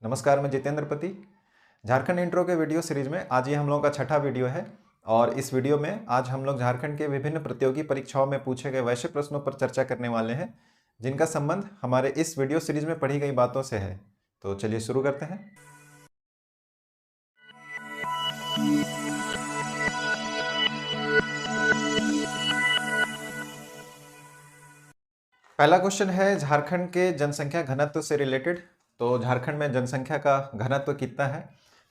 नमस्कार, मैं जितेंद्र पति। झारखंड इंट्रो के वीडियो सीरीज में आज ये हम लोगों का छठा वीडियो है और इस वीडियो में आज हम लोग झारखंड के विभिन्न प्रतियोगी परीक्षाओं में पूछे गए वैसे प्रश्नों पर चर्चा करने वाले हैं जिनका संबंध हमारे इस वीडियो सीरीज में पढ़ी गई बातों से है। तो चलिए शुरू करते हैं। पहला क्वेश्चन है झारखंड के जनसंख्या घनत्व से रिलेटेड। तो झारखंड में जनसंख्या का घनत्व कितना है?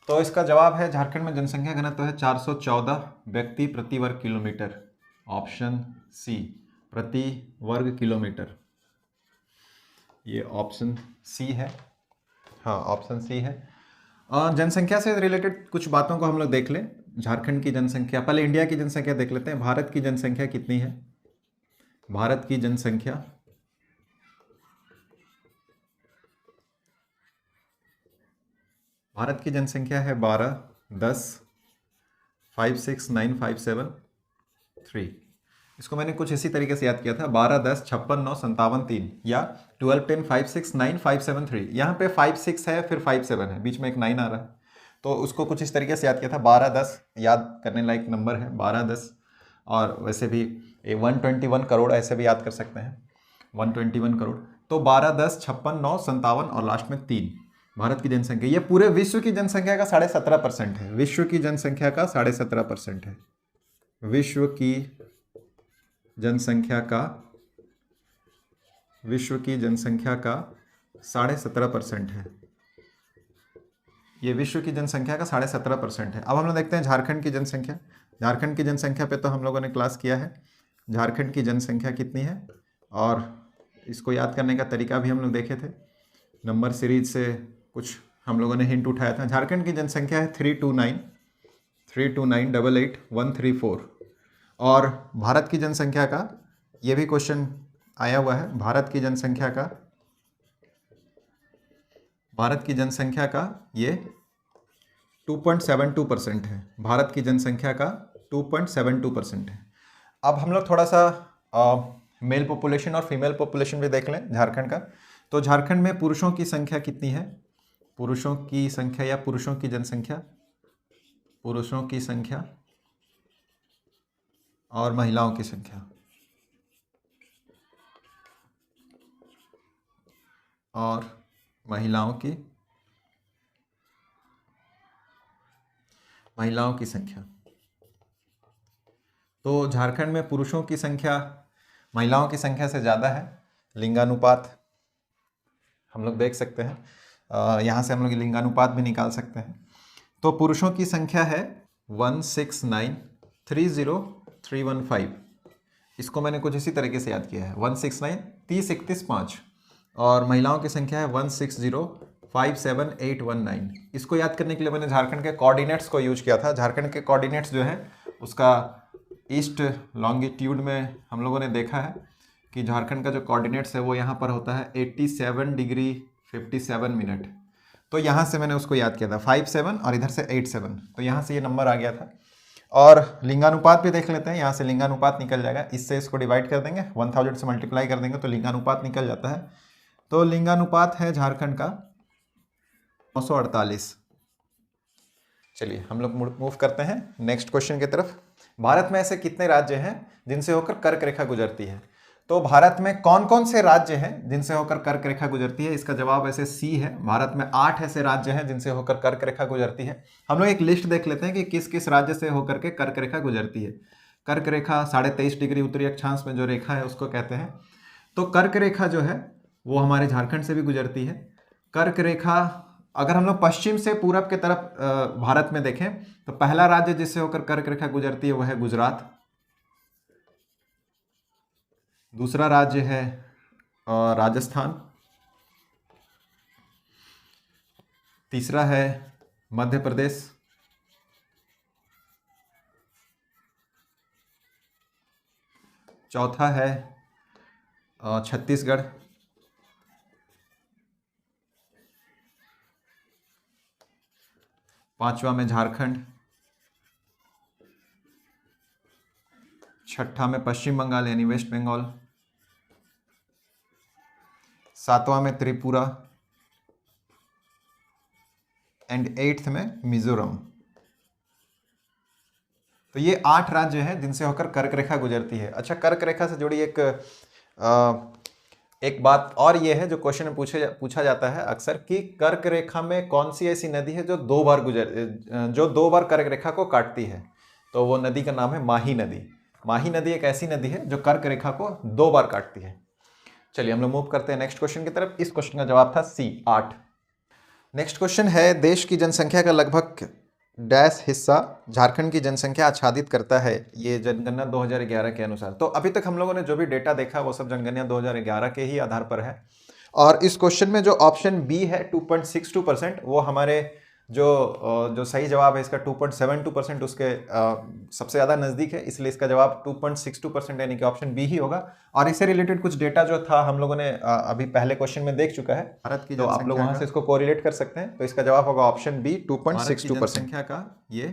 तो इसका जवाब है झारखंड में जनसंख्या घनत्व है 414 व्यक्ति प्रति वर्ग किलोमीटर। ऑप्शन सी, प्रति वर्ग किलोमीटर। ये ऑप्शन सी है। हाँ, ऑप्शन सी है। जनसंख्या से रिलेटेड कुछ बातों को हम लोग देख लें। झारखंड की जनसंख्या, पहले इंडिया की जनसंख्या देख लेते हैं। भारत की जनसंख्या कितनी है? भारत की जनसंख्या है 12-10-569-573। इसको मैंने कुछ इसी तरीके से याद किया था, 12-10-56-9-57-3 या 12-10-569-573। यहाँ पे 56 है, फिर 57 है, बीच में एक 9 आ रहा है, तो उसको कुछ इस तरीके से याद किया था। 12-10 याद करने लायक नंबर है, 12-10। और वैसे भी 121 करोड़ ऐसे भी याद कर सकते हैं, 121 करोड़। तो 12-10-56-9-57 और लास्ट में 3 भारत की जनसंख्या। ये पूरे विश्व की जनसंख्या का 17.5% है। विश्व की जनसंख्या का 17.5% है। विश्व की जनसंख्या का 17.5% है। ये विश्व की जनसंख्या का 17.5% है। अब हम लोग देखते हैं झारखंड की जनसंख्या। झारखंड की जनसंख्या पे तो हम लोगों ने क्लास किया है। झारखंड की जनसंख्या कितनी है और इसको याद करने का तरीका भी हम लोग देखे थे। नंबर सीरीज से कुछ हम लोगों ने हिंट उठाया था। झारखंड की जनसंख्या है 329,88,134। और भारत की जनसंख्या का, ये भी क्वेश्चन आया हुआ है, भारत की जनसंख्या का ये 2.72% है। भारत की जनसंख्या का 2.72% है। अब हम लोग थोड़ा सा मेल पॉपुलेशन और फीमेल पॉपुलेशन भी देख लें झारखंड का। तो झारखंड में पुरुषों की संख्या कितनी है? पुरुषों की संख्या या पुरुषों की जनसंख्या, पुरुषों की संख्या और महिलाओं की संख्या, और महिलाओं की संख्या। तो झारखंड में पुरुषों की संख्या महिलाओं की संख्या से ज़्यादा है। लिंगानुपात हम लोग देख सकते हैं, यहाँ से हम लोग लिंगानुपात भी निकाल सकते हैं। तो पुरुषों की संख्या है 169,30,315। इसको मैंने कुछ इसी तरीके से याद किया है, 169 30 31 5। और महिलाओं की संख्या है 160,57,819। इसको याद करने के लिए मैंने झारखंड के कोऑर्डिनेट्स को यूज किया था। झारखंड के कोऑर्डिनेट्स जो है उसका ईस्ट लॉन्गिट्यूड में हम लोगों ने देखा है कि झारखंड का जो कोऑर्डिनेट्स है वो यहाँ पर होता है 87 डिग्री 57 मिनट। तो यहाँ से मैंने उसको याद किया था 57 और इधर से 87, तो यहाँ से ये नंबर आ गया था। और लिंगानुपात भी देख लेते हैं। यहाँ से लिंगानुपात निकल जाएगा, इससे इसको डिवाइड कर देंगे, 1000 से मल्टीप्लाई कर देंगे तो लिंगानुपात निकल जाता है। तो लिंगानुपात है झारखंड का 948। चलिए हम लोग मूव करते हैं नेक्स्ट क्वेश्चन की तरफ। भारत में ऐसे कितने राज्य हैं जिनसे होकर कर्क रेखा गुजरती है? तो भारत में कौन कौन से राज्य हैं जिनसे होकर कर्क रेखा गुजरती है? इसका जवाब ऐसे सी है। भारत में 8 ऐसे राज्य हैं जिनसे होकर कर्क रेखा गुजरती है। हम लोग एक लिस्ट देख लेते हैं कि किस किस राज्य से होकर के कर्क रेखा गुजरती है। कर्क रेखा 23.5 डिग्री उत्तरी अक्षांश में जो रेखा है उसको कहते हैं। तो कर्क रेखा जो है वो हमारे झारखंड से भी गुजरती है। कर्क रेखा, अगर हम लोग पश्चिम से पूरब के तरफ भारत में देखें तो पहला राज्य जिससे होकर कर्क रेखा गुजरती है वह है गुजरात। दूसरा राज्य है राजस्थान। तीसरा है मध्य प्रदेश। चौथा है छत्तीसगढ़। पांचवा में झारखंड। छठा में पश्चिम बंगाल यानी वेस्ट बंगाल। सातवां में त्रिपुरा। एंड 8th में मिजोरम। तो ये 8 राज्य हैं जिनसे होकर कर्क रेखा गुजरती है। अच्छा, कर्क रेखा से जुड़ी एक बात और ये है जो क्वेश्चन में पूछा जाता है अक्सर कि कर्क रेखा में कौन सी ऐसी नदी है जो दो बार कर्क रेखा को काटती है। तो वो नदी का नाम है माही नदी। माही नदी एक ऐसी नदी है जो कर्क रेखा को 2 बार काटती है। चलिए हम लोग मूव करते हैं नेक्स्ट क्वेश्चन की तरफ। इस क्वेश्चन का जवाब था सी, 8। नेक्स्ट क्वेश्चन है, देश की जनसंख्या का लगभग डैश हिस्सा झारखंड की जनसंख्या आच्छादित करता है, ये जनगणना 2011 के अनुसार। तो अभी तक हम लोगों ने जो भी डेटा देखा वो सब जनगणना 2011 के ही आधार पर है। और इस क्वेश्चन में जो ऑप्शन बी है 2.62%, वो हमारे जो सही जवाब है इसका 2.72%, उसके सबसे ज़्यादा नज़दीक है, इसलिए इसका जवाब 2.62% यानी कि ऑप्शन बी ही होगा। और इससे रिलेटेड कुछ डेटा जो था हम लोगों ने अभी पहले क्वेश्चन में देख चुका है भारत की, तो आप लोग वहाँ से इसको कोरिलेट कर सकते हैं। तो इसका जवाब होगा ऑप्शन बी, 2.62%। संख्या का ये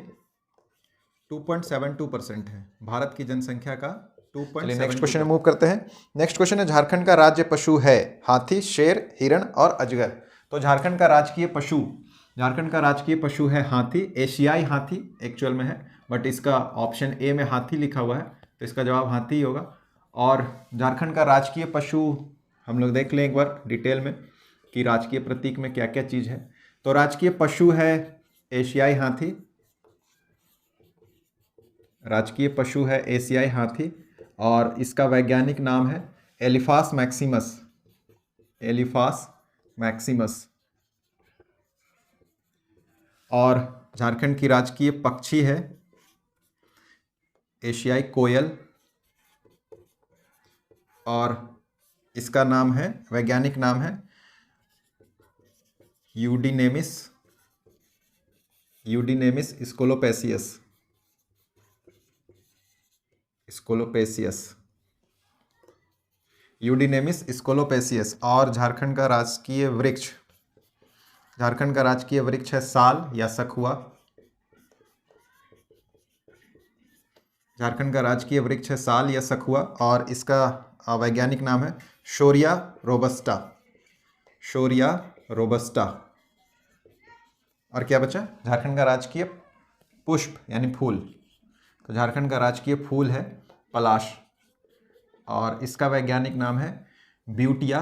2.72% है, भारत की जनसंख्या का 2.72%। नेक्स्ट क्वेश्चन मूव करते हैं। नेक्स्ट क्वेश्चन है, झारखंड का राज्य पशु है हाथी, शेर, हिरण और अजगर। तो झारखंड का राजकीय पशु है हाथी। एशियाई हाथी एक्चुअल में है, बट इसका ऑप्शन ए में हाथी लिखा हुआ है, तो इसका जवाब हाथी ही होगा। और झारखंड का राजकीय पशु हम लोग देख लें एक बार डिटेल में कि राजकीय प्रतीक में क्या क्या चीज़ है। तो राजकीय पशु है एशियाई हाथी, राजकीय पशु है एशियाई हाथी, और इसका वैज्ञानिक नाम है एलिफास मैक्सिमस। और झारखंड की राजकीय पक्षी है एशियाई कोयल, और इसका नाम है, वैज्ञानिक नाम है यूडीनेमिस स्कोलोपेसियस। और झारखंड का राजकीय वृक्ष है साल या सखुआ। और इसका वैज्ञानिक नाम है शोरिया रोबस्टा। और क्या बचा, झारखंड का राजकीय पुष्प यानी फूल। तो झारखंड का राजकीय फूल है पलाश, और इसका वैज्ञानिक नाम है ब्यूटिया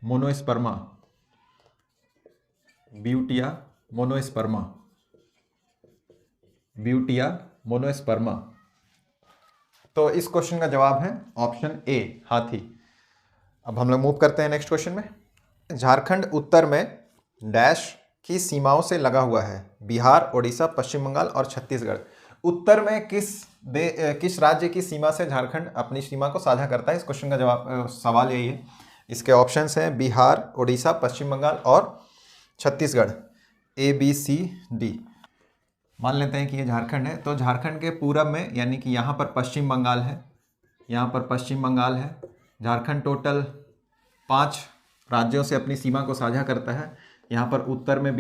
मोनोस्पर्मा। तो इस क्वेश्चन का जवाब है ऑप्शन ए, हाथी। अब हम लोग मूव करते हैं नेक्स्ट क्वेश्चन में। झारखंड उत्तर में डैश की सीमाओं से लगा हुआ है, बिहार, ओडिशा, पश्चिम बंगाल और छत्तीसगढ़। उत्तर में किस राज्य की सीमा से झारखंड अपनी सीमा को साझा करता है, इस क्वेश्चन का सवाल यही है। इसके ऑप्शंस हैं बिहार, ओडिशा, पश्चिम बंगाल और छत्तीसगढ़, ABCD। मान लेते हैं कि ये झारखंड है, तो झारखंड के पूरब में यानी कि यहाँ पर पश्चिम बंगाल है, झारखंड टोटल 5 राज्यों से अपनी सीमा को साझा करता है। यहाँ पर उत्तर में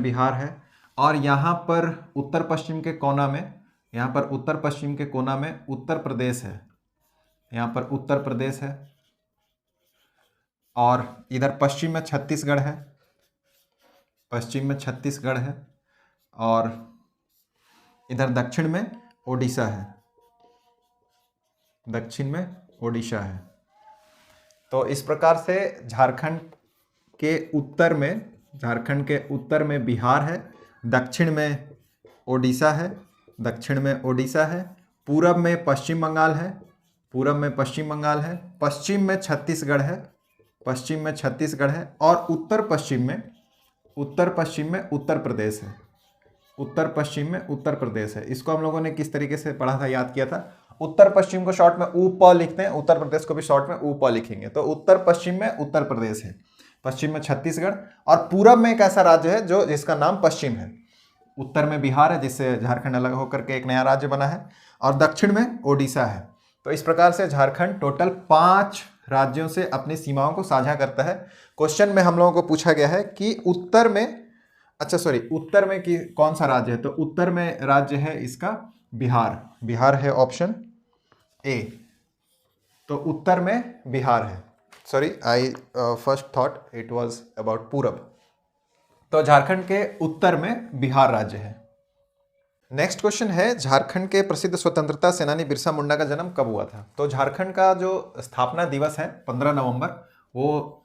बिहार है, और यहाँ पर उत्तर पश्चिम के कोना में उत्तर प्रदेश है, और इधर पश्चिम में छत्तीसगढ़ है, और इधर दक्षिण में ओडिशा है। तो इस प्रकार से झारखंड के उत्तर में बिहार है, दक्षिण में ओडिशा है, पूरब में पश्चिम बंगाल है, पश्चिम में छत्तीसगढ़ है, और उत्तर पश्चिम में उत्तर प्रदेश है। इसको हम लोगों ने किस तरीके से पढ़ा था, याद किया था। उत्तर पश्चिम को शॉर्ट में UP लिखते हैं, उत्तर प्रदेश को भी शॉर्ट में UP लिखेंगे। तो उत्तर पश्चिम में उत्तर प्रदेश है, पश्चिम में छत्तीसगढ़, और पूरब में एक ऐसा राज्य है जिसका नाम पश्चिम है। उत्तर में बिहार है, जिससे झारखंड अलग होकर के एक नया राज्य बना है, और दक्षिण में ओडिशा है। तो इस प्रकार से झारखंड टोटल 5 राज्यों से अपनी सीमाओं को साझा करता है। क्वेश्चन में हम लोगों को पूछा गया है कि उत्तर में कौन सा राज्य है, तो उत्तर में राज्य है इसका बिहार है ऑप्शन ए। तो उत्तर में बिहार है, sorry, I first thought it was about पूरब। तो झारखंड के उत्तर में बिहार राज्य है। नेक्स्ट क्वेश्चन है, झारखंड के प्रसिद्ध स्वतंत्रता सेनानी बिरसा मुंडा का जन्म कब हुआ था? तो झारखंड का जो स्थापना दिवस है 15 नवंबर, वो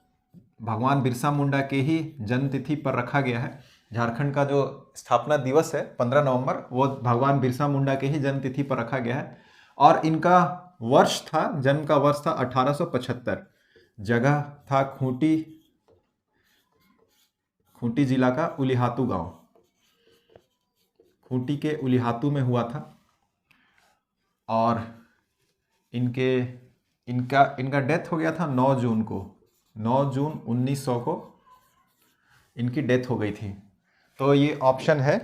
भगवान बिरसा मुंडा के ही जन्म तिथि पर रखा गया है। झारखंड का जो स्थापना दिवस है 15 नवंबर, वो भगवान बिरसा मुंडा के ही जन्म तिथि पर रखा गया है। और इनका वर्ष था, जन्म का वर्ष था 1875। जगह था खूंटी, खूंटी जिला का उलिहातू गांव, खूंटी के उलिहातू में हुआ था। और इनके इनका इनका डेथ हो गया था 9 जून को, 9 जून 1900 को इनकी डेथ हो गई थी। तो ये ऑप्शन है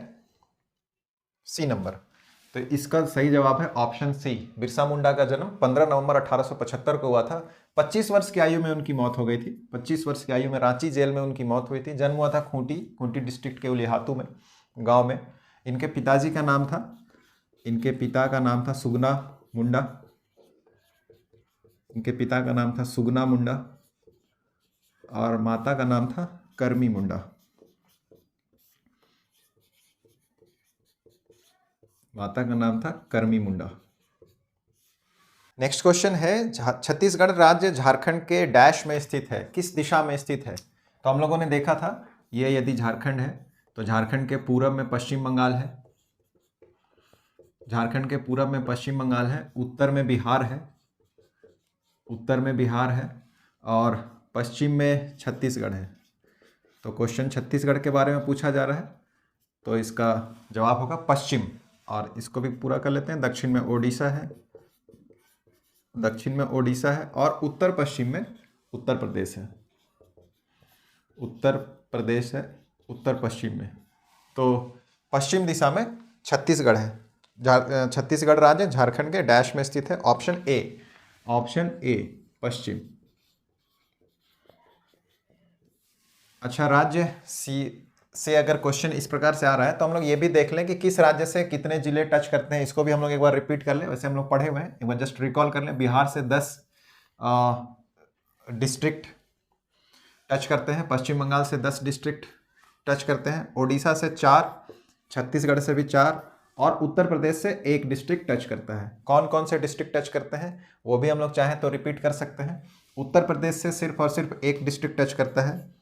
सी नंबर। तो इसका सही जवाब है ऑप्शन सी। बिरसा मुंडा का जन्म 15 नवंबर 1875 को हुआ था। 25 वर्ष की आयु में उनकी मौत हो गई थी। 25 वर्ष की आयु में रांची जेल में उनकी मौत हुई थी। जन्म हुआ था खूंटी, खूंटी डिस्ट्रिक्ट के उलिहातू में, गांव में। इनके पिताजी का नाम था, इनके पिता का नाम था सुगना मुंडा, इनके पिता का नाम था सुगना मुंडा, और माता का नाम था करमी मुंडा। माता का नाम था करमी मुंडा। नेक्स्ट क्वेश्चन है, छत्तीसगढ़ राज्य झारखंड के डैश में स्थित है, किस दिशा में स्थित है? तो हम लोगों ने देखा था, ये यदि झारखंड है तो झारखंड के पूरब में पश्चिम बंगाल है, झारखंड के पूरब में पश्चिम बंगाल है, उत्तर में बिहार है, उत्तर में बिहार है, और पश्चिम में छत्तीसगढ़ है। तो क्वेश्चन छत्तीसगढ़ के बारे में पूछा जा रहा है, तो इसका जवाब होगा पश्चिम। और इसको भी पूरा कर लेते हैं। दक्षिण में ओडिशा है, दक्षिण में ओडिशा है, और उत्तर पश्चिम में उत्तर प्रदेश है, उत्तर प्रदेश है उत्तर पश्चिम में। तो पश्चिम दिशा में छत्तीसगढ़ है। छत्तीसगढ़ राज्य झारखंड के डैश में स्थित है। ऑप्शन ए, ऑप्शन ए पश्चिम। अच्छा, राज्य सी से अगर क्वेश्चन इस प्रकार से आ रहा है तो हम लोग ये भी देख लें कि किस राज्य से कितने जिले टच करते हैं। इसको भी हम लोग एक बार रिपीट कर लें, वैसे हम लोग पढ़े हुए हैं, एक बार जस्ट रिकॉल कर लें। बिहार से 10 डिस्ट्रिक्ट टच करते हैं, पश्चिम बंगाल से 10 डिस्ट्रिक्ट टच करते हैं, ओडिशा से 4, छत्तीसगढ़ से भी 4, और उत्तर प्रदेश से 1 डिस्ट्रिक्ट टच करता है। कौन कौन से डिस्ट्रिक्ट टच करते हैं वो भी हम लोग चाहें तो रिपीट कर सकते हैं। उत्तर प्रदेश से सिर्फ और सिर्फ 1 डिस्ट्रिक्ट टच करता है,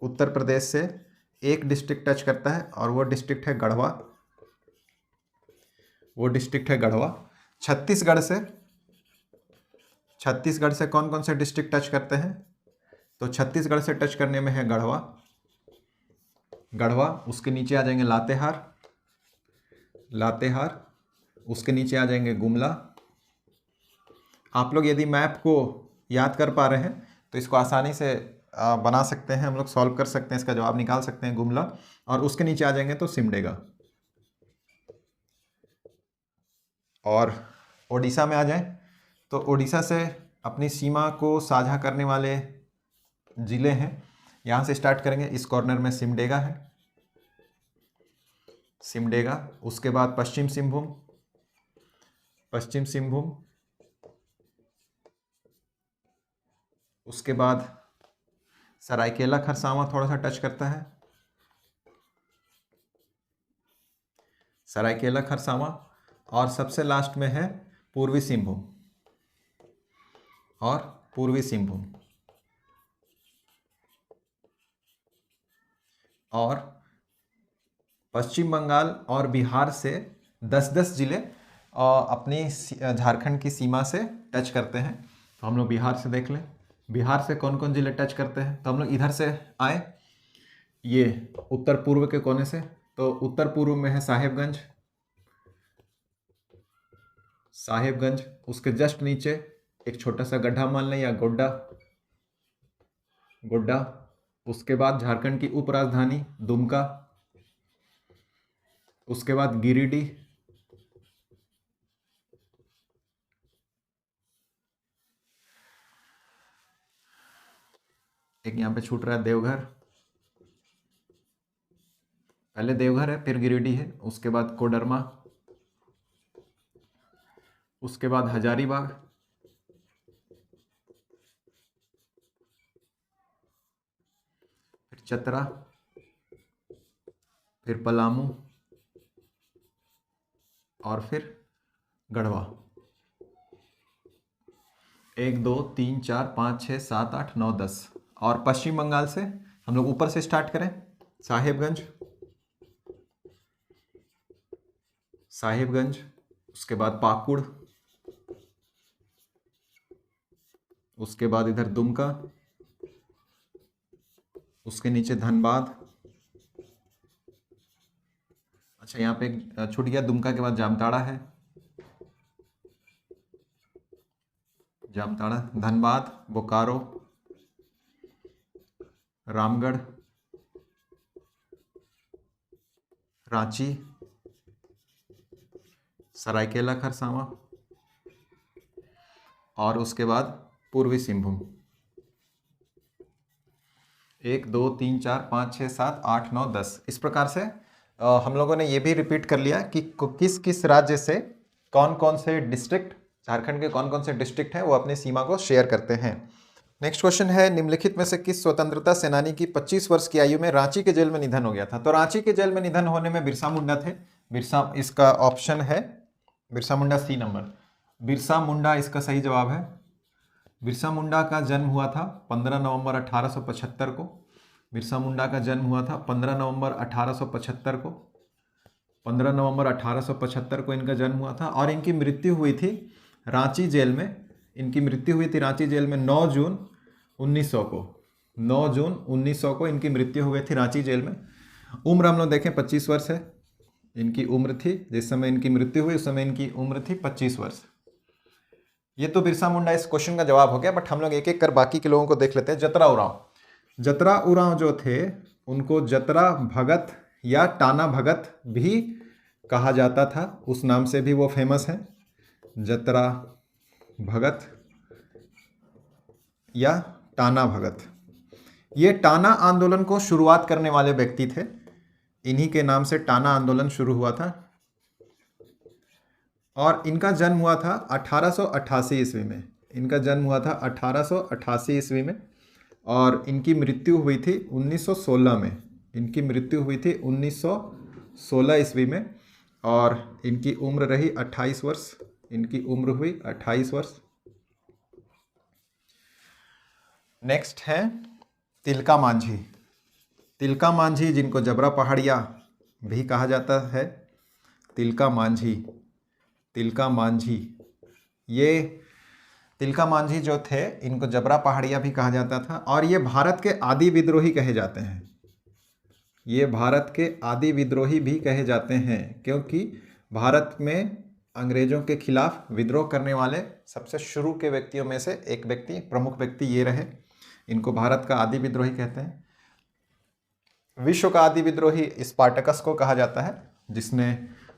उत्तर प्रदेश से 1 डिस्ट्रिक्ट टच करता है, और वो डिस्ट्रिक्ट है गढ़वा, वो डिस्ट्रिक्ट है गढ़वा। छत्तीसगढ़ से कौन कौन से डिस्ट्रिक्ट टच करते हैं? तो छत्तीसगढ़ से टच करने में है गढ़वा, गढ़वा, उसके नीचे आ जाएंगे लातेहार, लातेहार, उसके नीचे आ जाएंगे गुमला। आप लोग यदि मैप को याद कर पा रहे हैं तो इसको आसानी से बना सकते हैं, हम लोग सॉल्व कर सकते हैं, इसका जवाब निकाल सकते हैं, गुमला। और उसके नीचे आ जाएंगे तो सिमडेगा। और ओडिशा में आ जाएं तो ओडिशा से अपनी सीमा को साझा करने वाले जिले हैं, यहाँ से स्टार्ट करेंगे। इस कॉर्नर में सिमडेगा है, सिमडेगा। उसके बाद पश्चिम सिंहभूम, पश्चिम सिंहभूम, उसके बाद सरायकेला खरसावां थोड़ा सा टच करता है, सरायकेला खरसावां। और सबसे लास्ट में है पूर्वी सिंहभूम, और पूर्वी सिंहभूम। और पश्चिम बंगाल और बिहार से 10-10 जिले अपनी झारखंड की सीमा से टच करते हैं। तो हम लोग बिहार से देख लें, बिहार से कौन कौन जिले टच करते हैं। तो हम लोग इधर से आए, ये उत्तर पूर्व के कोने से, तो उत्तर पूर्व में है साहेबगंज, साहेबगंज। उसके जस्ट नीचे एक छोटा सा गड्ढा मान लें, या गोड्डा, गोड्डा। उसके बाद झारखंड की उपराजधानी दुमका, उसके बाद गिरिडीह, एक यहाँ पे छूट रहा है देवघर, पहले देवघर है फिर गिरिडीह है, उसके बाद कोडरमा, उसके बाद हजारीबाग, चतरा, फिर पलामू और फिर गढ़वा। 1 2 3 4 5 6 7 8 9 10। और पश्चिम बंगाल से हम लोग ऊपर से स्टार्ट करें, साहिबगंज, उसके बाद पाकुड़, उसके बाद इधर दुमका, उसके नीचे धनबाद। अच्छा, यहाँ पे छूट गया, दुमका के बाद जामताड़ा है, जामताड़ा, धनबाद, बोकारो, रामगढ़, रांची, सरायकेला खरसावां और उसके बाद पूर्वी सिंहभूम। 1 2 3 4 5 6 7 8 9 10। इस प्रकार से हम लोगों ने ये भी रिपीट कर लिया कि किस किस राज्य से कौन कौन से डिस्ट्रिक्ट, झारखंड के कौन कौन से डिस्ट्रिक्ट हैं वो अपनी सीमा को शेयर करते हैं। नेक्स्ट क्वेश्चन है, निम्नलिखित में से किस स्वतंत्रता सेनानी की 25 वर्ष की आयु में रांची के जेल में निधन हो गया था? तो रांची के जेल में निधन होने में बिरसा मुंडा थे। इसका ऑप्शन है बिरसा मुंडा, सी नंबर। बिरसा मुंडा इसका सही जवाब है। बिरसा मुंडा का जन्म हुआ था 15 नवंबर 1875 को। बिरसा मुंडा का जन्म हुआ था 15 नवंबर 1875 को। 15 नवंबर 1875 को इनका जन्म हुआ था और इनकी मृत्यु हुई थी रांची जेल में। इनकी मृत्यु हुई थी रांची जेल में 9 जून 1900 को। 9 जून 1900 को इनकी मृत्यु हो गई थी रांची जेल में। उम्र हम लोग देखें 25 वर्ष है इनकी उम्र थी। जिस समय इनकी मृत्यु हुई उस समय इनकी उम्र थी 25 वर्ष। ये तो बिरसा मुंडा इस क्वेश्चन का जवाब हो गया, बट हम लोग एक एक कर बाकी के लोगों को देख लेते हैं। जतरा उरांव। जतरा उरांव जो थे उनको जतरा भगत या टाना भगत भी कहा जाता था, उस नाम से भी वो फेमस हैं। जतरा भगत या टाना भगत, ये टाना आंदोलन को शुरुआत करने वाले व्यक्ति थे। इन्हीं के नाम से टाना आंदोलन शुरू हुआ था और इनका जन्म हुआ था 1888 ईस्वी में। इनका जन्म हुआ था 1888 ईस्वी में और इनकी मृत्यु हुई थी 1916 में। इनकी मृत्यु हुई थी 1916 ईस्वी में और इनकी उम्र रही 28 वर्ष। इनकी उम्र हुई 28 वर्ष। नेक्स्ट है तिलका मांझी। तिलका मांझी जिनको जबरा पहाड़िया भी कहा जाता है। तिलका मांझी, तिलका मांझी, ये तिलका मांझी जो थे इनको जबरा पहाड़िया भी कहा जाता था और ये भारत के आदि विद्रोही कहे जाते हैं। ये भारत के आदि विद्रोही भी कहे जाते हैं क्योंकि भारत में अंग्रेजों के खिलाफ विद्रोह करने वाले सबसे शुरू के व्यक्तियों में से एक व्यक्ति, प्रमुख व्यक्ति ये रहे। इनको भारत का आदि विद्रोही कहते हैं। विश्व का आदि विद्रोही स्पार्टकस को कहा जाता है जिसने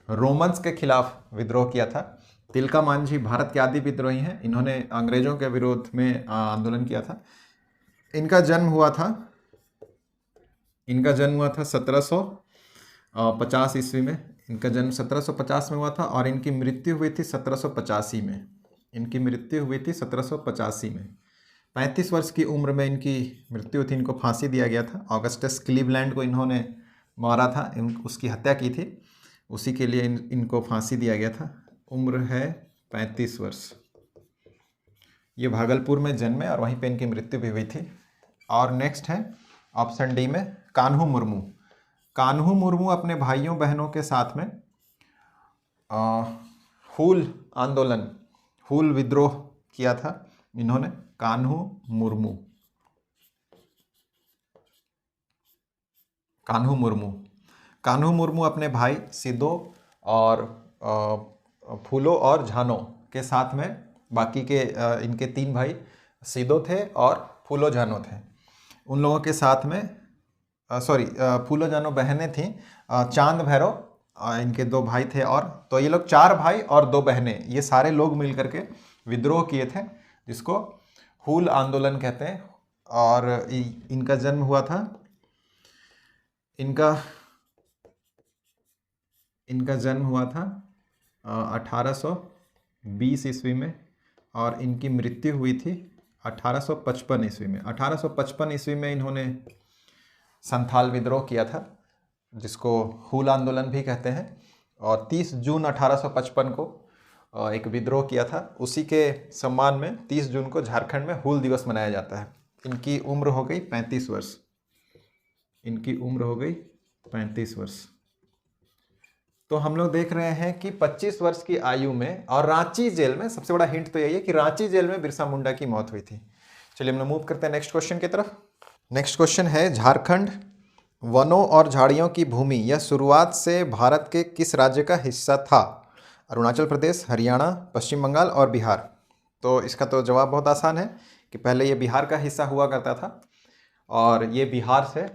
रोमन्स के खिलाफ विद्रोह किया था। तिलका मांझी भारत के आदि विद्रोही हैं। इन्होंने अंग्रेजों के विरोध में आंदोलन किया था। इनका जन्म हुआ था 1750 ईस्वी में। इनका जन्म 1750 में हुआ था और इनकी मृत्यु हुई थी 1785 में। इनकी मृत्यु हुई थी 1785 में। 35 वर्ष की उम्र में इनकी मृत्यु थी। इनको फांसी दिया गया था। ऑगस्टस क्लीवलैंड को इन्होंने मारा था, उसकी हत्या की थी, उसी के लिए इनको फांसी दिया गया था। उम्र है 35 वर्ष। ये भागलपुर में जन्मे और वहीं पे इनकी मृत्यु भी हुई थी। और नेक्स्ट है ऑप्शन डी में कान्हू मुर्मू। कान्हू मुर्मू अपने भाइयों बहनों के साथ में हूल आंदोलन, हूल विद्रोह किया था इन्होंने। कान्हू मुर्मू, कान्हू मुर्मू, कान्हू मुर्मू अपने भाई सिदो और फूलो और झानो के साथ में, बाकी के इनके 3 भाई सिदो थे और फूलो झानो थे, उन लोगों के साथ में फूलो जानो बहनें थीं। चांद भैरव इनके 2 भाई थे। और तो ये लोग 4 भाई और 2 बहनें, ये सारे लोग मिल करके विद्रोह किए थे जिसको हूल आंदोलन कहते हैं। और इनका जन्म हुआ था, इनका जन्म हुआ था 1820 ईस्वी में और इनकी मृत्यु हुई थी 1855 ईस्वी में। 1855 ईस्वी में इन्होंने संथाल विद्रोह किया था, जिसको हूल आंदोलन भी कहते हैं, और 30 जून 1855 को एक विद्रोह किया था। उसी के सम्मान में 30 जून को झारखंड में हूल दिवस मनाया जाता है। इनकी उम्र हो गई 35 वर्ष। इनकी उम्र हो गई 35 वर्ष। तो हम लोग देख रहे हैं कि 25 वर्ष की आयु में और रांची जेल में, सबसे बड़ा हिंट तो यही है कि रांची जेल में बिरसा मुंडा की मौत हुई थी। चलिए हम लोग मूव करते हैं नेक्स्ट क्वेश्चन की तरफ। नेक्स्ट क्वेश्चन है, झारखंड वनों और झाड़ियों की भूमि यह शुरुआत से भारत के किस राज्य का हिस्सा था? अरुणाचल प्रदेश, हरियाणा, पश्चिम बंगाल और बिहार। तो इसका तो जवाब बहुत आसान है कि पहले ये बिहार का हिस्सा हुआ करता था और ये बिहार से,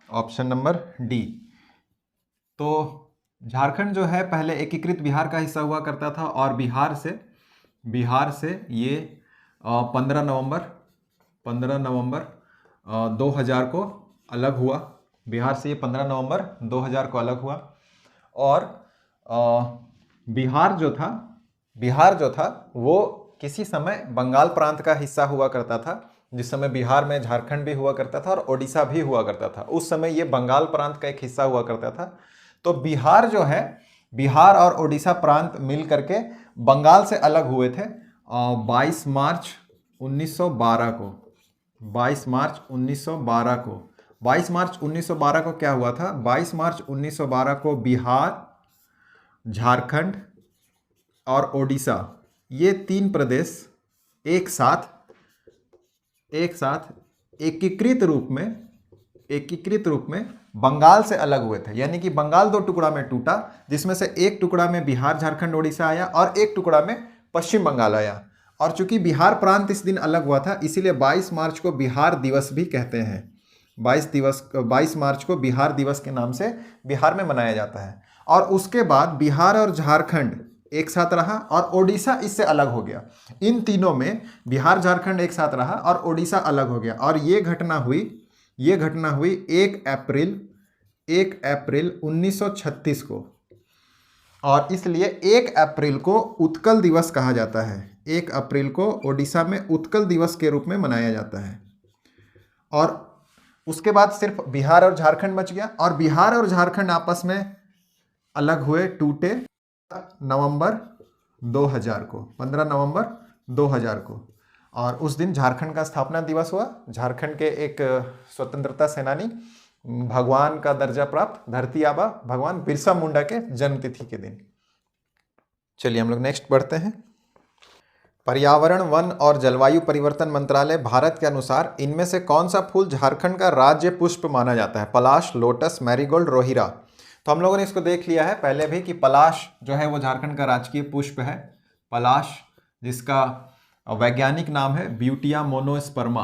ऑप्शन नंबर डी। तो झारखंड जो है पहले एकीकृत बिहार का हिस्सा हुआ करता था और बिहार से ये 15 नवंबर 2000 को अलग हुआ। बिहार से ये 15 नवंबर 2000 को अलग हुआ। और बिहार जो था वो किसी समय बंगाल प्रांत का हिस्सा हुआ करता था, जिस समय बिहार में झारखंड भी हुआ करता था और ओडिशा भी हुआ करता था। उस समय ये बंगाल प्रांत का एक हिस्सा हुआ करता था। तो बिहार जो है, बिहार और ओडिशा प्रांत मिल करके बंगाल से अलग हुए थे 22 मार्च 1912 को। 22 मार्च 1912 को क्या हुआ था? 22 मार्च 1912 को बिहार, झारखंड और ओडिशा, ये 3 प्रदेश एक साथ एकीकृत रूप में बंगाल से अलग हुए थे। यानी कि बंगाल 2 टुकड़ा में टूटा, जिसमें से एक टुकड़ा में बिहार, झारखंड, ओडिशा आया और एक टुकड़ा में पश्चिम बंगाल आया। और चूंकि बिहार प्रांत इस दिन अलग हुआ था, इसीलिए 22 मार्च को बिहार दिवस भी कहते हैं। 22 मार्च को बिहार दिवस के नाम से बिहार में मनाया जाता है। और उसके बाद बिहार और झारखंड एक साथ रहा और ओडिशा इससे अलग हो गया। इन तीनों में बिहार, झारखंड एक साथ रहा और ओडिशा अलग हो गया। और ये घटना हुई 1 अप्रैल 1936 को। और इसलिए 1 अप्रैल को उत्कल दिवस कहा जाता है। 1 अप्रैल को ओडिशा में उत्कल दिवस के रूप में मनाया जाता है। और उसके बाद सिर्फ बिहार और झारखंड बच गया और बिहार और झारखंड आपस में अलग हुए, टूटे 15 नवंबर 2000 को। और उस दिन झारखंड का स्थापना दिवस हुआ। झारखंड के एक स्वतंत्रता सेनानी, भगवान का दर्जा प्राप्त धरती आबा भगवान बिरसा मुंडा के जन्मतिथि के दिन। चलिए हम लोग नेक्स्ट बढ़ते हैं। पर्यावरण, वन और जलवायु परिवर्तन मंत्रालय भारत के अनुसार इनमें से कौन सा फूल झारखंड का राज्य पुष्प माना जाता है? पलाश, लोटस, मैरीगोल्ड, रोहिरा। तो हम लोगों ने इसको देख लिया है पहले भी कि पलाश जो है वो झारखंड का राजकीय पुष्प है। पलाश, जिसका वैज्ञानिक नाम है ब्यूटिया मोनोस्पर्मा।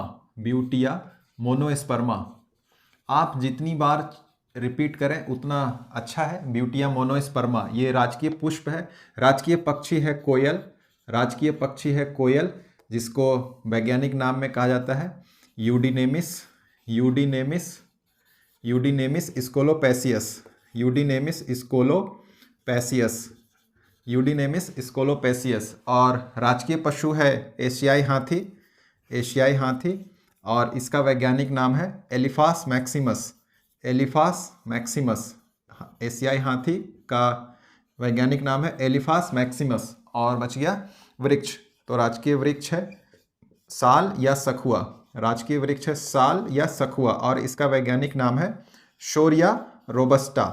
आप जितनी बार रिपीट करें उतना अच्छा है। ब्यूटिया मोनोस्पर्मा ये राजकीय पुष्प है। राजकीय पक्षी है कोयल, जिसको वैज्ञानिक नाम में कहा जाता है यूडीनेमिस स्कोलोपेसियस। और राजकीय पशु है एशियाई हाथी और इसका वैज्ञानिक नाम है एलिफास मैक्सिमस। एशियाई हाथी का वैज्ञानिक नाम है एलिफास मैक्सिमस। और बच गया वृक्ष, तो राजकीय वृक्ष है साल या सखुआ और इसका वैज्ञानिक नाम है शोरिया रोबस्टा।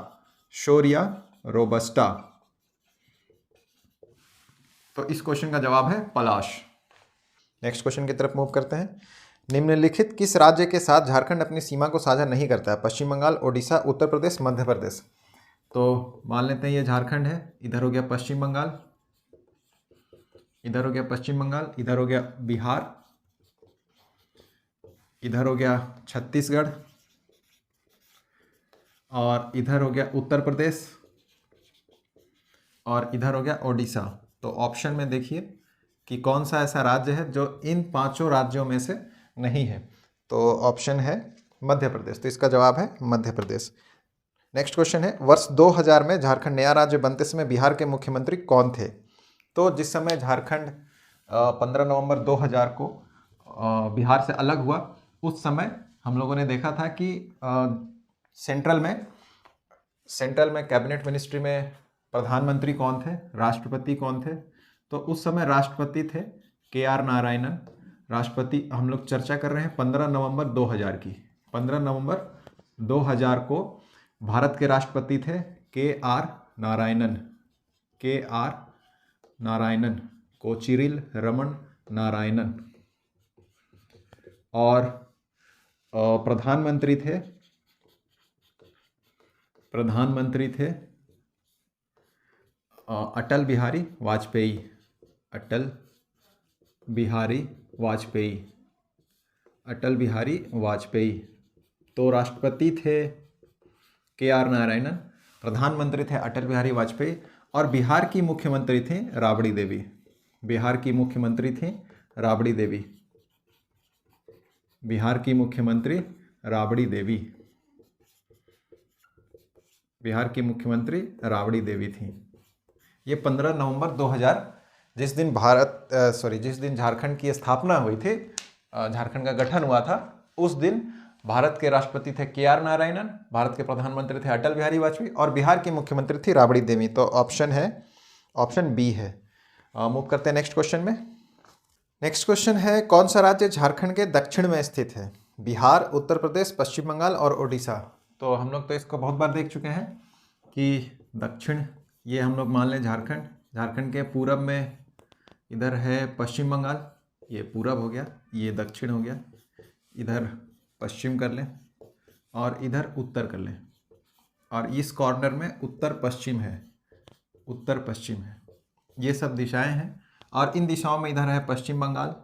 तो इस क्वेश्चन का जवाब है पलाश। नेक्स्ट क्वेश्चन की तरफ मूव करते हैं। निम्नलिखित किस राज्य के साथ झारखंड अपनी सीमा को साझा नहीं करता है? पश्चिम बंगाल, ओडिशा, उत्तर प्रदेश, मध्य प्रदेश। तो मान लेते हैं ये झारखंड है, इधर हो गया पश्चिम बंगाल, इधर हो गया बिहार, इधर हो गया छत्तीसगढ़ और इधर हो गया उत्तर प्रदेश और इधर हो गया ओडिशा। तो ऑप्शन में देखिए कि कौन सा ऐसा राज्य है जो इन 5 राज्यों में से नहीं है। तो ऑप्शन है मध्य प्रदेश। तो इसका जवाब है मध्य प्रदेश। नेक्स्ट क्वेश्चन है, वर्ष 2000 में झारखंड नया राज्य बनते समय बिहार के मुख्यमंत्री कौन थे? तो जिस समय झारखंड 15 नवंबर 2000 को बिहार से अलग हुआ, उस समय हम लोगों ने देखा था कि सेंट्रल में कैबिनेट मिनिस्ट्री में प्रधानमंत्री कौन थे, राष्ट्रपति कौन थे। तो उस समय राष्ट्रपति थे KR नारायणन। राष्ट्रपति हम लोग चर्चा कर रहे हैं 15 नवंबर 2000 की। 15 नवंबर 2000 को भारत के राष्ट्रपति थे KR नारायणन। KR नारायणन, कोचिरिल रमन नारायणन। और प्रधानमंत्री थे अटल बिहारी वाजपेयी। अटल बिहारी वाजपेयी। तो राष्ट्रपति थे KR नारायणन, प्रधानमंत्री थे अटल बिहारी वाजपेयी, और बिहार की मुख्यमंत्री थी राबड़ी देवी। बिहार की मुख्यमंत्री राबड़ी देवी थी। ये 15 नवंबर 2000 जिस दिन झारखंड की स्थापना हुई थी, झारखंड का गठन हुआ था, उस दिन भारत के राष्ट्रपति थे KR नारायणन, भारत के प्रधानमंत्री थे अटल बिहारी वाजपेयी, और बिहार की मुख्यमंत्री थी राबड़ी देवी। तो ऑप्शन बी है। मूव करते हैं नेक्स्ट क्वेश्चन में। नेक्स्ट क्वेश्चन है, कौन सा राज्य झारखंड के दक्षिण में स्थित है? बिहार, उत्तर प्रदेश, पश्चिम बंगाल और ओडिशा। तो हम लोग तो इसको बहुत बार देख चुके हैं कि दक्षिण, ये हम लोग मान लें झारखंड के पूरब में इधर है पश्चिम बंगाल, ये पूरब हो गया, ये दक्षिण हो गया, इधर पश्चिम कर लें और इधर उत्तर कर लें, और इस कॉर्नर में उत्तर पश्चिम है। ये सब दिशाएं हैं, और इन दिशाओं में इधर है पश्चिम बंगाल,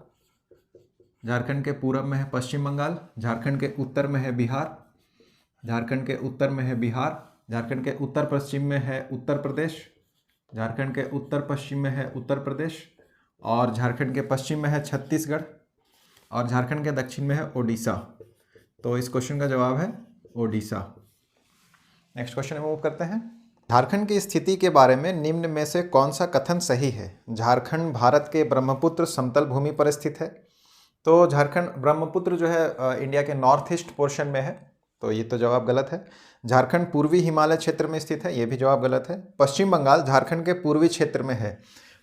झारखंड के पूरब में है पश्चिम बंगाल, झारखंड के उत्तर में है बिहार, झारखंड के उत्तर पश्चिम में है उत्तर प्रदेश, और झारखंड के पश्चिम में है छत्तीसगढ़, और झारखंड के दक्षिण में है ओडिशा। तो इस क्वेश्चन का जवाब है ओडिशा। नेक्स्ट क्वेश्चन मूव करते हैं। झारखंड की स्थिति के बारे में निम्न में से कौन सा कथन सही है? झारखंड भारत के ब्रह्मपुत्र समतल भूमि पर स्थित है। तो झारखंड, ब्रह्मपुत्र जो है इंडिया के नॉर्थ ईस्ट पोर्शन में है, तो ये तो जवाब गलत है। झारखंड पूर्वी हिमालय क्षेत्र में स्थित है, ये भी जवाब गलत है। पश्चिम बंगाल झारखंड के पूर्वी क्षेत्र में है।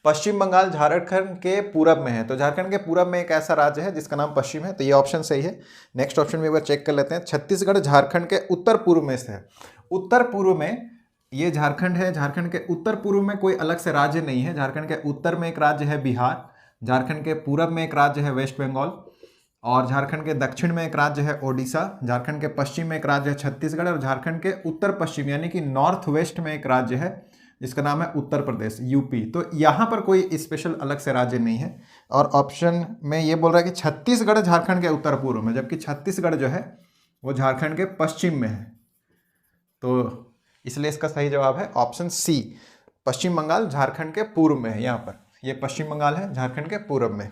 पश्चिम बंगाल झारखंड के पूरब में है, तो झारखंड के पूरब में एक ऐसा राज्य है जिसका नाम पश्चिम है, तो ये ऑप्शन सही है। नेक्स्ट ऑप्शन में एक बार चेक कर लेते हैं। छत्तीसगढ़ झारखंड के उत्तर पूर्व में है। उत्तर पूर्व में ये झारखंड है। झारखंड के उत्तर पूर्व में कोई अलग से राज्य नहीं है। झारखंड के उत्तर में एक राज्य है बिहार, झारखंड के पूरब में एक राज्य है वेस्ट बंगाल, और झारखंड के दक्षिण में एक राज्य है ओडिशा, झारखंड के पश्चिम में एक राज्य है छत्तीसगढ़, और झारखंड के उत्तर पश्चिम यानी कि नॉर्थ वेस्ट में एक राज्य है जिसका नाम है उत्तर प्रदेश, यूपी। तो यहाँ पर कोई स्पेशल अलग से राज्य नहीं है। और ऑप्शन में ये बोल रहा है कि छत्तीसगढ़ झारखंड के उत्तर पूर्व में, जबकि छत्तीसगढ़ जो है वो झारखंड के पश्चिम में है। तो इसलिए इसका सही जवाब है ऑप्शन सी, पश्चिम बंगाल झारखंड के पूर्व में है। यहाँ पर ये पश्चिम बंगाल है झारखंड के पूर्व में।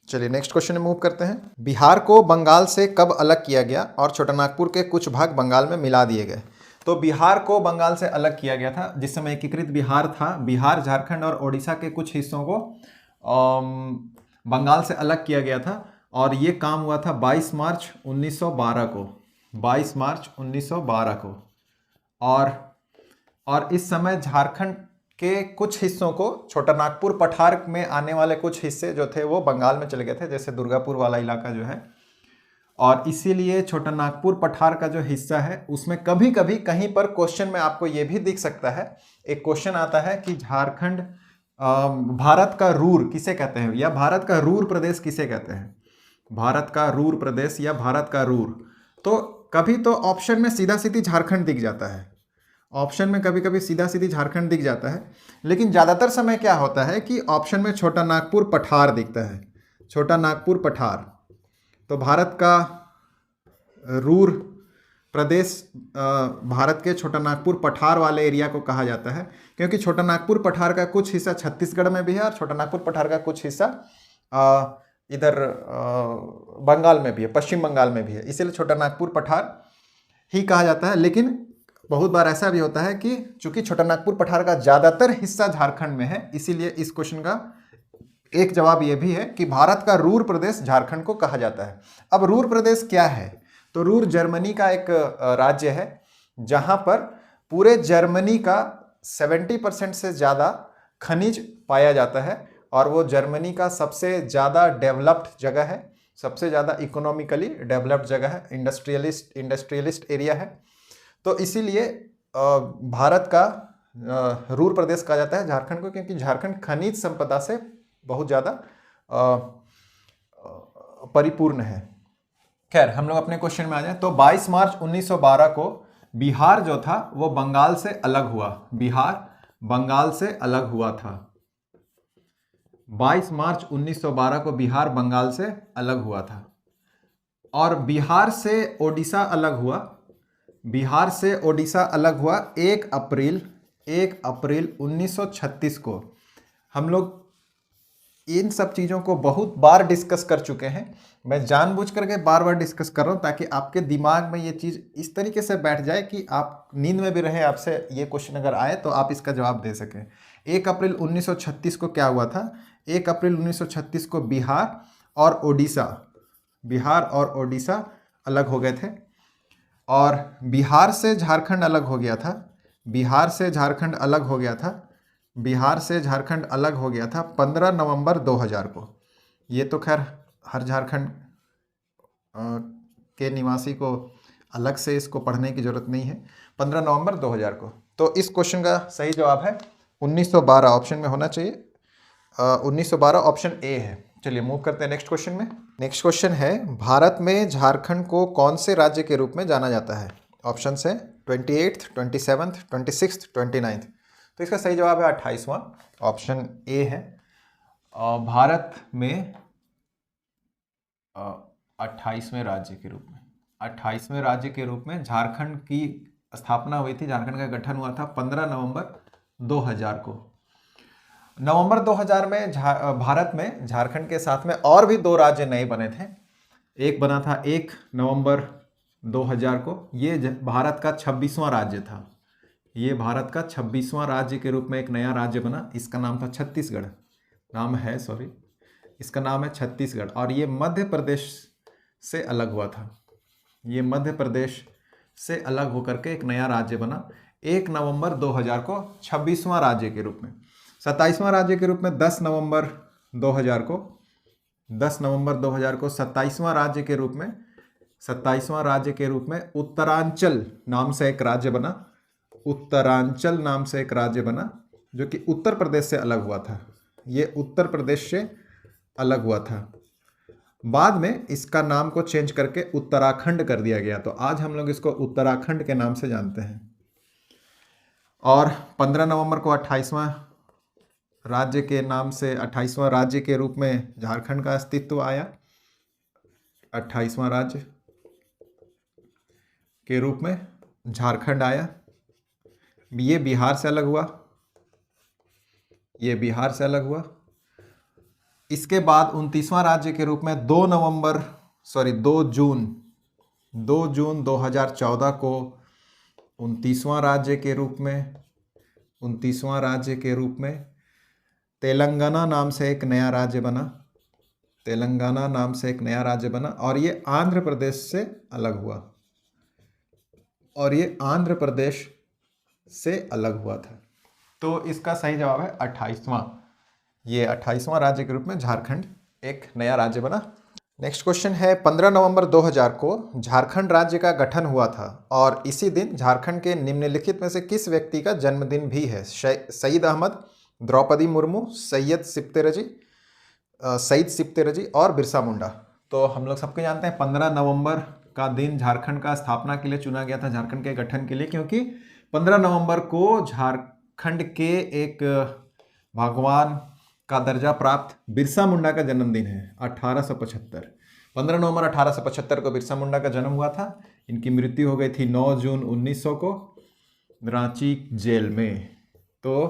चलिए नेक्स्ट क्वेश्चन में मूव करते हैं। बिहार को बंगाल से कब अलग किया गया और छोटानागपुर के कुछ भाग बंगाल में मिला दिए गए? तो बिहार को बंगाल से अलग किया गया था जिस समय एकीकृत बिहार था। बिहार, झारखंड और ओडिशा के कुछ हिस्सों को बंगाल से अलग किया गया था, और ये काम हुआ था 22 मार्च 1912 को। 22 मार्च 1912 को। और इस समय झारखंड के कुछ हिस्सों को, छोटानागपुर पठार में आने वाले कुछ हिस्से जो थे वो बंगाल में चले गए थे, जैसे दुर्गापुर वाला इलाका जो है। और इसीलिए छोटानागपुर पठार का जो हिस्सा है उसमें कभी कभी कहीं पर क्वेश्चन में आपको ये भी दिख सकता है, एक क्वेश्चन आता है कि झारखंड भारत का रूर किसे कहते हैं, या भारत का रूर प्रदेश किसे कहते हैं? भारत का रूर प्रदेश या भारत का रूर। तो कभी तो ऑप्शन में सीधा सीधी झारखंड दिख जाता है, ऑप्शन में कभी कभी सीधा सीधी झारखंड दिख जाता है, लेकिन ज़्यादातर समय क्या होता है कि ऑप्शन में छोटानागपुर पठार दिखता है। छोटानागपुर पठार। तो भारत का रूर प्रदेश भारत के छोटानागपुर पठार वाले एरिया को कहा जाता है, क्योंकि छोटानागपुर पठार का कुछ हिस्सा छत्तीसगढ़ में भी है और छोटानागपुर पठार का कुछ हिस्सा इधर बंगाल में भी है, पश्चिम बंगाल में भी है, इसीलिए छोटानागपुर पठार ही कहा जाता है। लेकिन बहुत बार ऐसा भी होता है कि चूंकि छोटानागपुर पठार का ज़्यादातर हिस्सा झारखंड में है, इसीलिए इस क्वेश्चन का एक जवाब यह भी है कि भारत का रूर प्रदेश झारखंड को कहा जाता है। अब रूर प्रदेश क्या है? तो रूर जर्मनी का एक राज्य है जहां पर पूरे जर्मनी का 70% से ज़्यादा खनिज पाया जाता है और वो जर्मनी का सबसे ज़्यादा डेवलप्ड जगह है, सबसे ज़्यादा इकोनॉमिकली डेवलप्ड जगह है, इंडस्ट्रियलिस्ट एरिया है। तो इसीलिए भारत का रूर प्रदेश कहा जाता है झारखंड को, क्योंकि झारखंड खनिज संपदा से बहुत ज़्यादा परिपूर्ण है। खैर, हम लोग अपने क्वेश्चन में आ जाए। तो 22 मार्च 1912 को बिहार जो था वो बंगाल से अलग हुआ। बिहार बंगाल से अलग हुआ था। 22 मार्च 1912 को बिहार बंगाल से अलग हुआ था। और बिहार से ओडिशा अलग हुआ। बिहार से ओडिशा अलग हुआ 1 अप्रैल 1936 को। हम लोग इन सब चीज़ों को बहुत बार डिस्कस कर चुके हैं। मैं जानबूझ करके बार बार डिस्कस कर रहा हूँ ताकि आपके दिमाग में ये चीज़ इस तरीके से बैठ जाए कि आप नींद में भी रहे, आपसे ये क्वेश्चन अगर आए तो आप इसका जवाब दे सकें। 1 अप्रैल 1936 को क्या हुआ था? 1 अप्रैल 1936 को बिहार और ओडिशा अलग हो गए थे और बिहार से झारखंड अलग हो गया था। बिहार से झारखंड अलग हो गया था। बिहार से झारखंड अलग हो गया था 15 नवंबर 2000 को। ये तो खैर हर झारखंड के निवासी को अलग से इसको पढ़ने की ज़रूरत नहीं है। 15 नवंबर 2000 को। तो इस क्वेश्चन का सही जवाब है 1912, ऑप्शन में होना चाहिए 1912, ऑप्शन ए है। चलिए मूव करते हैं नेक्स्ट क्वेश्चन में। नेक्स्ट क्वेश्चन है, भारत में झारखंड को कौन से राज्य के रूप में जाना जाता है? ऑप्शन है 28th, 27th, 26th, 29th। तो इसका सही जवाब है 28वां, ऑप्शन ए है। भारत में 28वें राज्य के रूप में 28वें राज्य के रूप में झारखंड की स्थापना हुई थी। झारखंड का गठन हुआ था 15 नवंबर 2000 को। नवंबर 2000 में भारत में झारखंड के साथ में और भी 2 राज्य नए बने थे। एक बना था 1 नवंबर 2000 को। ये भारत का 26वां राज्य था। ये भारत का 26वां राज्य के रूप में एक नया राज्य बना। इसका नाम था छत्तीसगढ़। इसका नाम है छत्तीसगढ़ और ये मध्य प्रदेश से अलग हुआ था। ये मध्य प्रदेश से अलग होकर के एक नया राज्य बना 1 नवंबर 2000 को 26वां राज्य के रूप में। 27वां राज्य के रूप में 10 नवंबर 2000 को 27वां राज्य के रूप में 27वां राज्य के रूप में उत्तरांचल नाम से एक राज्य बना। उत्तरांचल नाम से एक राज्य बना जो कि उत्तर प्रदेश से अलग हुआ था। ये उत्तर प्रदेश से अलग हुआ था। बाद में इसका नाम को चेंज करके उत्तराखंड कर दिया गया। तो आज हम लोग इसको उत्तराखंड के नाम से जानते हैं। और 15 नवंबर को 28वां राज्य के नाम से 28वां राज्य के रूप में झारखंड का अस्तित्व आया। 28वां राज्य के रूप में झारखंड आया। ये बिहार से अलग हुआ। ये बिहार से अलग हुआ। इसके बाद 29वां राज्य के रूप में 2 जून 2014 को 29वां राज्य के रूप में तेलंगाना नाम से एक नया राज्य बना। तेलंगाना नाम से एक नया राज्य बना और ये आंध्र प्रदेश से अलग हुआ। और ये आंध्र प्रदेश से अलग हुआ था। तो इसका सही जवाब है 28वां। ये 28वां राज्य के रूप में झारखंड एक नया राज्य बना। नेक्स्ट क्वेश्चन है, 15 नवंबर 2000 को झारखंड राज्य का गठन हुआ था और इसी दिन झारखंड के निम्नलिखित में से किस व्यक्ति का जन्मदिन भी है? सईद अहमद, द्रौपदी मुर्मू, सईद सिप्तेरजी और बिरसा मुंडा। तो हम लोग सबको जानते हैं 15 नवंबर का दिन झारखंड का स्थापना के लिए चुना गया था, झारखंड के गठन के लिए, क्योंकि 15 नवंबर को झारखंड के एक भगवान का दर्जा प्राप्त बिरसा मुंडा का जन्मदिन है। 1875 15 नवंबर 1875 को बिरसा मुंडा का जन्म हुआ था। इनकी मृत्यु हो गई थी 9 जून 1900 को रांची जेल में। तो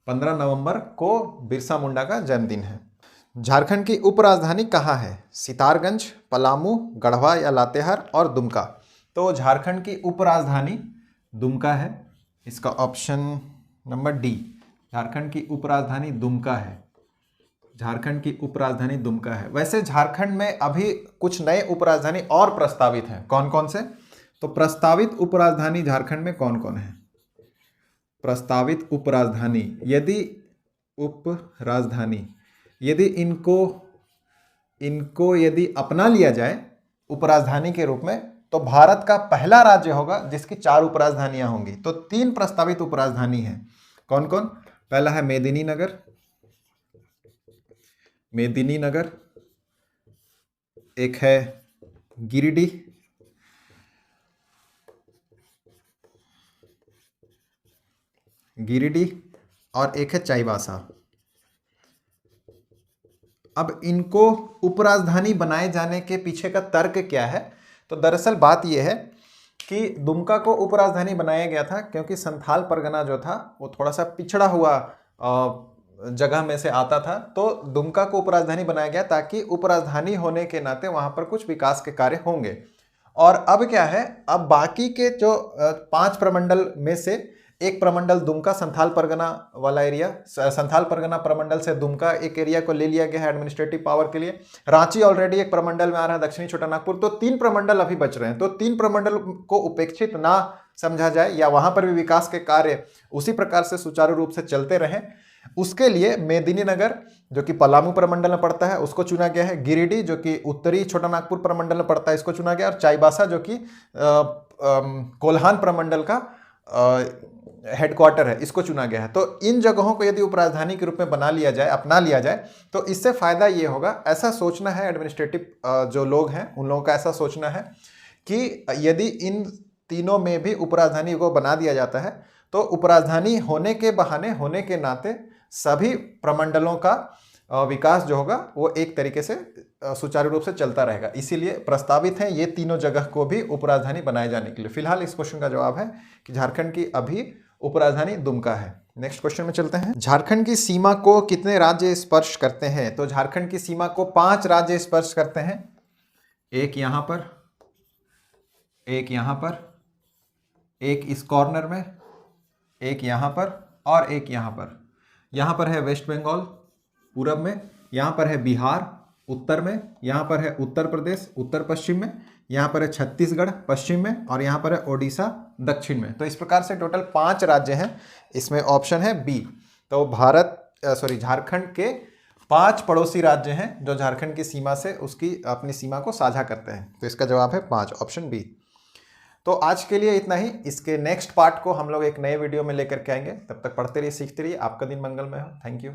15 नवंबर को बिरसा मुंडा का जन्मदिन है। झारखंड की उपराजधानी कहाँ है? सितारगंज, पलामू, गढ़वा या लातेहार और दुमका। तो झारखंड की उपराजधानी दुमका है। इसका ऑप्शन नंबर डी, झारखंड की उपराजधानी दुमका है। झारखंड की उपराजधानी दुमका है। वैसे झारखंड में अभी कुछ नए उपराजधानी और प्रस्तावित हैं। कौन कौन से? तो प्रस्तावित उपराजधानी झारखंड में कौन कौन है? प्रस्तावित उपराजधानी यदि इनको यदि अपना लिया जाए उपराजधानी के रूप में, तो भारत का पहला राज्य होगा जिसकी 4 उपराजधानियां होंगी। तो 3 प्रस्तावित उपराजधानी हैं। कौन कौन? पहला है मेदिनीनगर, एक है गिरिडीह और एक है चाईबासा। अब इनको उपराजधानी बनाए जाने के पीछे का तर्क क्या है? तो दरअसल बात यह है कि दुमका को उपराजधानी बनाया गया था क्योंकि संथाल परगना जो था वो थोड़ा सा पिछड़ा हुआ जगह में से आता था। तो दुमका को उपराजधानी बनाया गया ताकि उपराजधानी होने के नाते वहां पर कुछ विकास के कार्य होंगे। और अब क्या है, अब बाकी के जो 5 प्रमंडल में से एक प्रमंडल दुमका, संथाल परगना वाला एरिया, संथाल परगना प्रमंडल से दुमका एक एरिया को ले लिया गया है एडमिनिस्ट्रेटिव पावर के लिए। रांची ऑलरेडी एक प्रमंडल में आ रहा है, दक्षिणी छोटानागपुर। तो 3 प्रमंडल अभी बच रहे हैं। तो 3 प्रमंडल को उपेक्षित ना समझा जाए या वहां पर भी विकास के कार्य उसी प्रकार से सुचारू रूप से चलते रहें, उसके लिए मेदिनीनगर जो कि पलामू प्रमंडल में पड़ता है उसको चुना गया है, गिरिडीह जो कि उत्तरी छोटानागपुर प्रमंडल में पड़ता है इसको चुना गया, और चाईबासा जो कि कोल्हान प्रमंडल का हेडक्वार्टर है इसको चुना गया है। तो इन जगहों को यदि उपराजधानी के रूप में बना लिया जाए, अपना लिया जाए, तो इससे फायदा ये होगा, ऐसा सोचना है एडमिनिस्ट्रेटिव जो लोग हैं उन लोगों का ऐसा सोचना है कि यदि इन तीनों में भी उपराजधानी को बना दिया जाता है तो उपराजधानी होने के बहाने, होने के नाते सभी प्रमंडलों का विकास जो होगा वो एक तरीके से सुचारू रूप से चलता रहेगा। इसीलिए प्रस्तावित हैं ये तीनों जगह को भी उपराजधानी बनाए जाने के लिए। फिलहाल इस क्वेश्चन का जवाब है कि झारखंड की अभी उपराजधानी दुमका है। नेक्स्ट क्वेश्चन में चलते हैं। झारखंड की सीमा को कितने राज्य स्पर्श करते हैं? तो झारखंड की सीमा को 5 राज्य स्पर्श करते हैं। एक यहां पर, एक यहां पर, एक इस कॉर्नर में, एक यहां पर और एक यहां पर। यहां पर है वेस्ट बंगाल पूरब में, यहां पर है बिहार उत्तर में, यहां पर है उत्तर प्रदेश उत्तर पश्चिम में, यहां पर है छत्तीसगढ़ पश्चिम में और यहां पर है ओडिशा दक्षिण में। तो इस प्रकार से टोटल 5 राज्य हैं। इसमें ऑप्शन है बी। तो झारखंड के 5 पड़ोसी राज्य हैं जो झारखंड की सीमा से उसकी अपनी सीमा को साझा करते हैं। तो इसका जवाब है 5, ऑप्शन बी। तो आज के लिए इतना ही। इसके नेक्स्ट पार्ट को हम लोग एक नए वीडियो में लेकर के आएंगे। तब तक पढ़ते रहिए, सीखते रहिए। आपका दिन मंगलमय हो। Thank you.